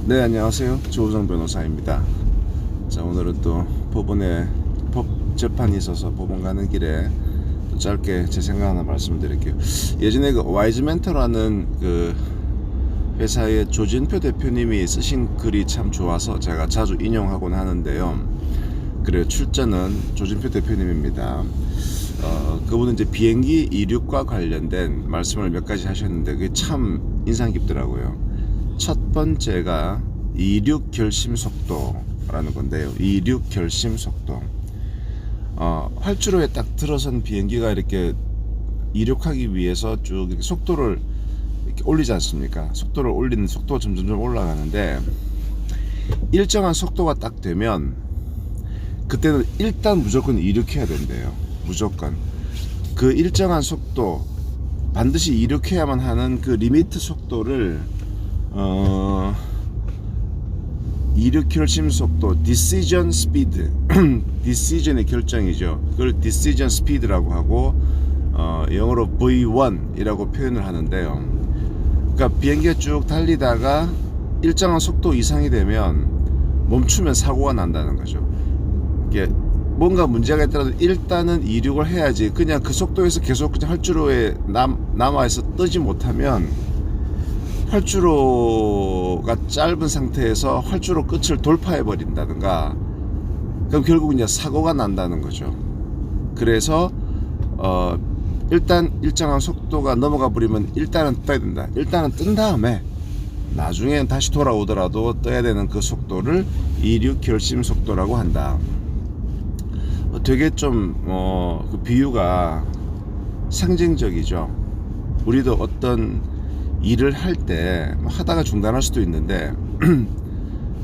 네, 안녕하세요. 조우정 변호사입니다. 자, 오늘은 또 법원에 법 재판이 있어서 법원 가는 길에 또 짧게 제 생각 하나 말씀드릴게요. 예전에 그 와이즈멘터라는 그 회사의 조진표 대표님이 쓰신 글이 참 좋아서 제가 자주 인용하곤 하는데요. 그래요. 출전은 조진표 대표님입니다. 그분은 이제 비행기 이륙과 관련된 말씀을 몇 가지 하셨는데 그게 참 인상 깊더라고요. 첫 번째가 이륙 결심 속도라는 건데요. 이륙 결심 속도. 활주로에 딱 들어선 비행기가 이렇게 이륙하기 위해서 쭉 이렇게 속도를 이렇게 올리지 않습니까? 속도를 올리는 속도가 점점 올라가는데 일정한 속도가 딱 되면 그때는 일단 무조건 이륙해야 된대요. 무조건 그 일정한 속도 반드시 이륙해야만 하는 그 리미트 속도를 이륙 결심 속도 decision speed decision의 결정이죠. 그걸 decision speed라고 하고 영어로 V1이라고 표현을 하는데요. 그러니까 비행기가 쭉 달리다가 일정한 속도 이상이 되면 멈추면 사고가 난다는 거죠. 이게 뭔가 문제가 있더라도 일단은 이륙을 해야지 그냥 그 속도에서 계속 그냥 활주로에 남아있어 뜨지 못하면 활주로가 짧은 상태에서 활주로 끝을 돌파해 버린다든가 그럼 결국 이제 사고가 난다는 거죠. 그래서 일단 일정한 속도가 넘어가 버리면 일단은 떠야 된다. 일단은 뜬 다음에 나중에 다시 돌아오더라도 떠야 되는 그 속도를 이륙 결심 속도라고 한다. 되게 좀 그 비유가 상징적이죠. 우리도 어떤 일을 할 때 하다가 중단할 수도 있는데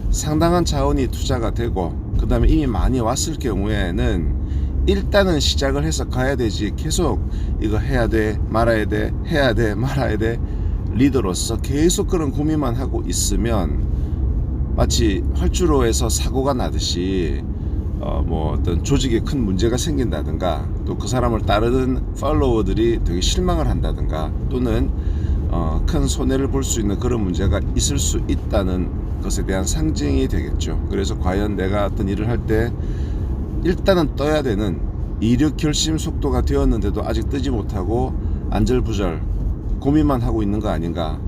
상당한 자원이 투자가 되고 그 다음에 이미 많이 왔을 경우에는 일단은 시작을 해서 가야 되지 계속 이거 해야 돼 말아야 돼 해야 돼 말아야 돼 리더로서 계속 그런 고민만 하고 있으면 마치 활주로에서 사고가 나듯이 뭐 어떤 조직에 큰 문제가 생긴다든가 또 그 사람을 따르는 팔로워들이 되게 실망을 한다든가 또는 큰 손해를 볼 수 있는 그런 문제가 있을 수 있다는 것에 대한 상징이 되겠죠. 그래서 과연 내가 어떤 일을 할 때 일단은 떠야 되는 이륙 결심 속도가 되었는데도 아직 뜨지 못하고 안절부절 고민만 하고 있는 거 아닌가.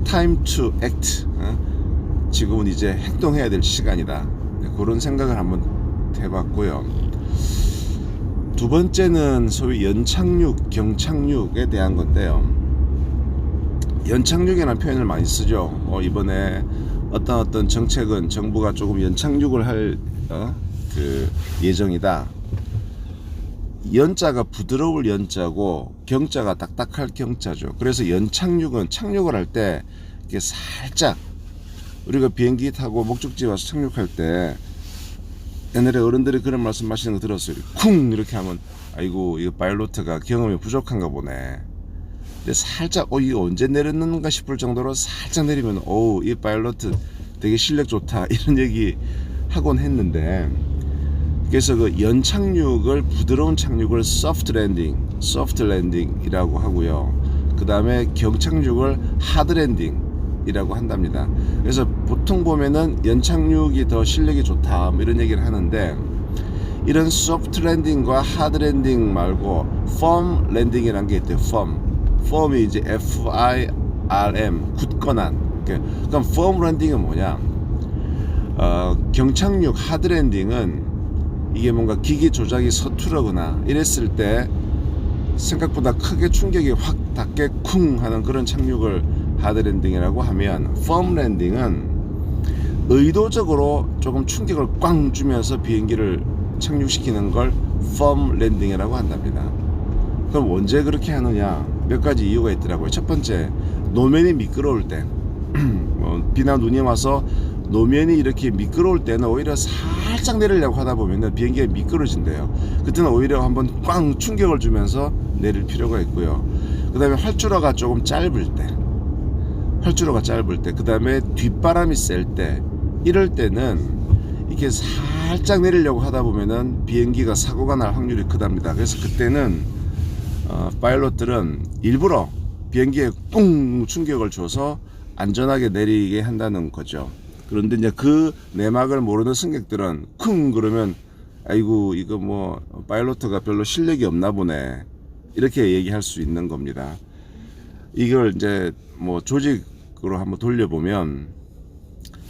Time to act. 지금은 이제 행동해야 될 시간이다. 그런 생각을 한번 해봤고요. 두 번째는 소위 연착륙, 경착륙에 대한 건데요. 연착륙이라는 표현을 많이 쓰죠. 이번에 어떤 정책은 정부가 조금 연착륙을 할 그 예정이다. 연자가 부드러울 연자고 경자가 딱딱할 경자죠. 그래서 연착륙은 착륙을 할 때 이렇게 살짝 우리가 비행기 타고 목적지에 와서 착륙할 때 옛날에 어른들이 그런 말씀 하시는 거 들었어요. 쿵 이렇게 하면 아이고 이거 파일로트가 경험이 부족한가 보네. 근데 살짝 이거 언제 내렸는가 싶을 정도로 살짝 내리면 이 파일로트 되게 실력 좋다 이런 얘기 하곤 했는데 그래서 그 연착륙을 부드러운 착륙을 soft landing이라고 하고요. 그 다음에 경착륙을 hard landing이라고 한답니다. 그래서 보통 보면은 연착륙이 더 실력이 좋다 이런 얘기를 하는데 이런 soft landing과 hard landing 말고 firm landing이라는 게 있대요. firm이 이제 FIRM 굳건한. 그럼 firm landing은 뭐냐? 경착륙 hard landing은 이게 뭔가 기계 조작이 서투르거나 이랬을 때 생각보다 크게 충격이 확 닿게 쿵 하는 그런 착륙을 hard landing이라고 하면 firm landing은 의도적으로 조금 충격을 꽝 주면서 비행기를 착륙시키는 걸 firm landing이라고 한답니다. 그럼 언제 그렇게 하느냐? 몇 가지 이유가 있더라고요. 첫 번째, 노면이 미끄러울 때 비나 눈이 와서 노면이 이렇게 미끄러울 때는 오히려 살짝 내리려고 하다 보면 비행기가 미끄러진대요. 그때는 오히려 한번 꽝 충격을 주면서 내릴 필요가 있고요. 그 다음에 활주로가 조금 짧을 때 그 다음에 뒷바람이 셀 때 이럴 때는 이렇게 살짝 내리려고 하다 보면은 비행기가 사고가 날 확률이 크답니다. 그래서 그때는 파일럿들은 일부러 비행기에 뿡 충격을 줘서 안전하게 내리게 한다는 거죠. 그런데 이제 그 내막을 모르는 승객들은 쿵 그러면 아이고 이거 뭐 파일로트가 별로 실력이 없나 보네 이렇게 얘기할 수 있는 겁니다. 이걸 이제 뭐 조직으로 한번 돌려보면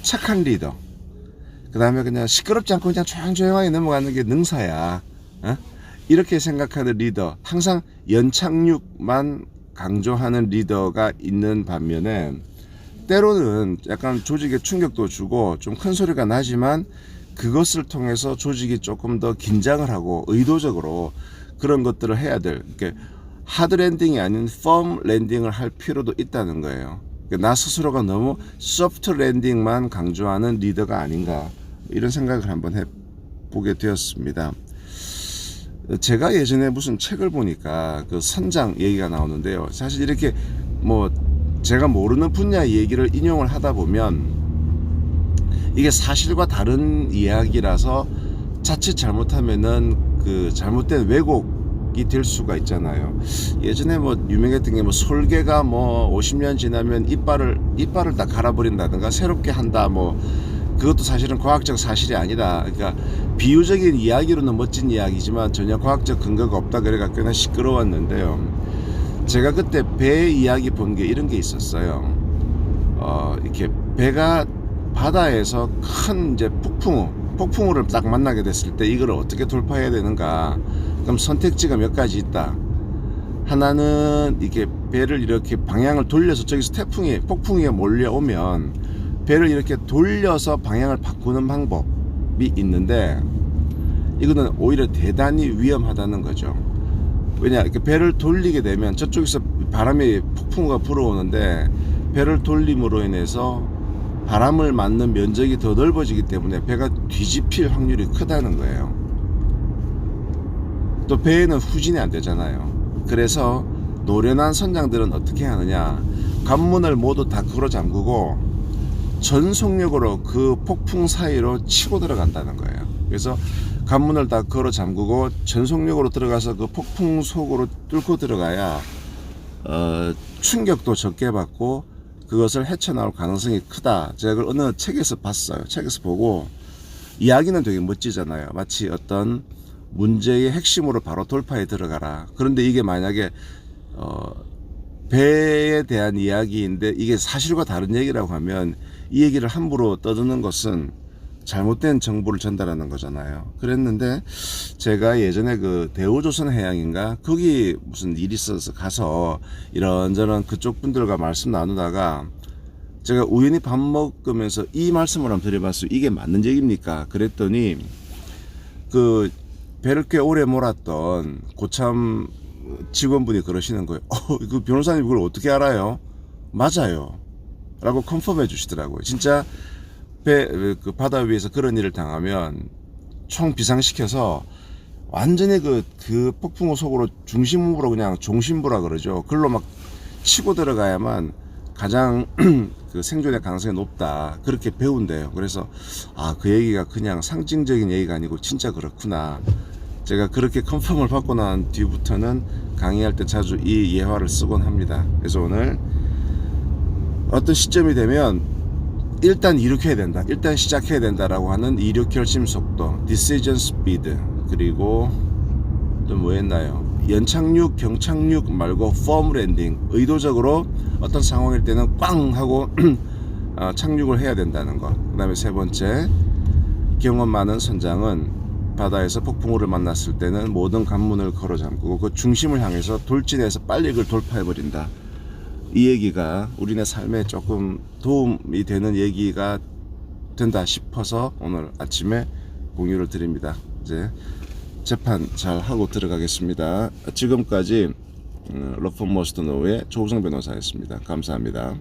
착한 리더, 그 다음에 그냥 시끄럽지 않고 그냥 조용조용하게 넘어가는 게 능사야. 어? 이렇게 생각하는 리더, 항상 연착륙만 강조하는 리더가 있는 반면에 때로는 약간 조직에 충격도 주고 좀 큰 소리가 나지만 그것을 통해서 조직이 조금 더 긴장을 하고 의도적으로 그런 것들을 해야 될, 이렇게 하드 랜딩이 아닌 펌 랜딩을 할 필요도 있다는 거예요. 나 스스로가 너무 소프트 랜딩만 강조하는 리더가 아닌가, 이런 생각을 한번 해보게 되었습니다. 제가 예전에 무슨 책을 보니까 그 선장 얘기가 나오는데요. 사실 이렇게 뭐 제가 모르는 분야 얘기를 인용을 하다 보면 이게 사실과 다른 이야기라서 자칫 잘못하면은 그 잘못된 왜곡이 될 수가 있잖아요. 예전에 뭐 유명했던 게 뭐 솔개가 뭐 50년 지나면 이빨을 다 갈아버린다든가 새롭게 한다, 뭐 그것도 사실은 과학적 사실이 아니다. 그러니까 비유적인 이야기로는 멋진 이야기지만 전혀 과학적 근거가 없다. 그래가 꽤나 시끄러웠는데요. 제가 그때 배 이야기 본 게 이런 게 있었어요. 이렇게 배가 바다에서 큰 이제 폭풍우를 딱 만나게 됐을 때 이걸 어떻게 돌파해야 되는가. 그럼 선택지가 몇 가지 있다. 하나는 이게 배를 이렇게 방향을 돌려서 저기서 폭풍이 몰려오면 배를 이렇게 돌려서 방향을 바꾸는 방법이 있는데 이거는 오히려 대단히 위험하다는 거죠. 왜냐, 이렇게 배를 돌리게 되면 저쪽에서 바람이 폭풍우가 불어오는데 배를 돌림으로 인해서 바람을 맞는 면적이 더 넓어지기 때문에 배가 뒤집힐 확률이 크다는 거예요. 또 배에는 후진이 안 되잖아요. 그래서 노련한 선장들은 어떻게 하느냐, 관문을 모두 다 걸어 잠그고 전속력으로 그 폭풍 사이로 치고 들어간다는 거예요. 그래서 관문을 다 걸어 잠그고 전속력으로 들어가서 그 폭풍 속으로 뚫고 들어가야 충격도 적게 받고 그것을 헤쳐나올 가능성이 크다. 제가 그걸 어느 책에서 봤어요. 책에서 보고 이야기는 되게 멋지잖아요. 마치 어떤 문제의 핵심으로 바로 돌파해 들어가라. 그런데 이게 만약에 배에 대한 이야기인데 이게 사실과 다른 얘기라고 하면 이 얘기를 함부로 떠드는 것은 잘못된 정보를 전달하는 거잖아요. 그랬는데 제가 예전에 그 대우조선해양인가 거기 무슨 일이 있어서 가서 이런저런 그쪽 분들과 말씀 나누다가 제가 우연히 밥 먹으면서 이 말씀을 한번 드려봤어요. 이게 맞는 얘기입니까? 그랬더니 그 배를 꽤 오래 몰았던 고참 직원분이 그러시는 거예요. 그 변호사님 그걸 어떻게 알아요? 맞아요 라고 컨펌해 주시더라고요. 진짜 그 바다 위에서 그런 일을 당하면 총 비상시켜서 완전히 그 폭풍우 속으로 중심부로 그냥 종심부라 그러죠. 그걸로 막 치고 들어가야만 가장 그 생존의 가능성이 높다. 그렇게 배운대요. 그래서 그 얘기가 그냥 상징적인 얘기가 아니고 진짜 그렇구나. 제가 그렇게 컨펌을 받고 난 뒤부터는 강의할 때 자주 이 예화를 쓰곤 합니다. 그래서 오늘 어떤 시점이 되면 일단 이륙해야 된다, 일단 시작해야 된다라고 하는 이륙 결심 속도, decision speed, 그리고 또 뭐 했나요? 연착륙, 경착륙 말고 firm landing, 의도적으로 어떤 상황일 때는 꽝 하고 착륙을 해야 된다는 거. 그 다음에 세 번째, 경험 많은 선장은 바다에서 폭풍우를 만났을 때는 모든 관문을 걸어 잠그고 그 중심을 향해서 돌진해서 빨리 그걸 돌파해 버린다. 이 얘기가 우리네 삶에 조금 도움이 되는 얘기가 된다 싶어서 오늘 아침에 공유를 드립니다. 이제 재판 잘 하고 들어가겠습니다. 지금까지 러프 머스트 노우의 조우성 변호사였습니다. 감사합니다.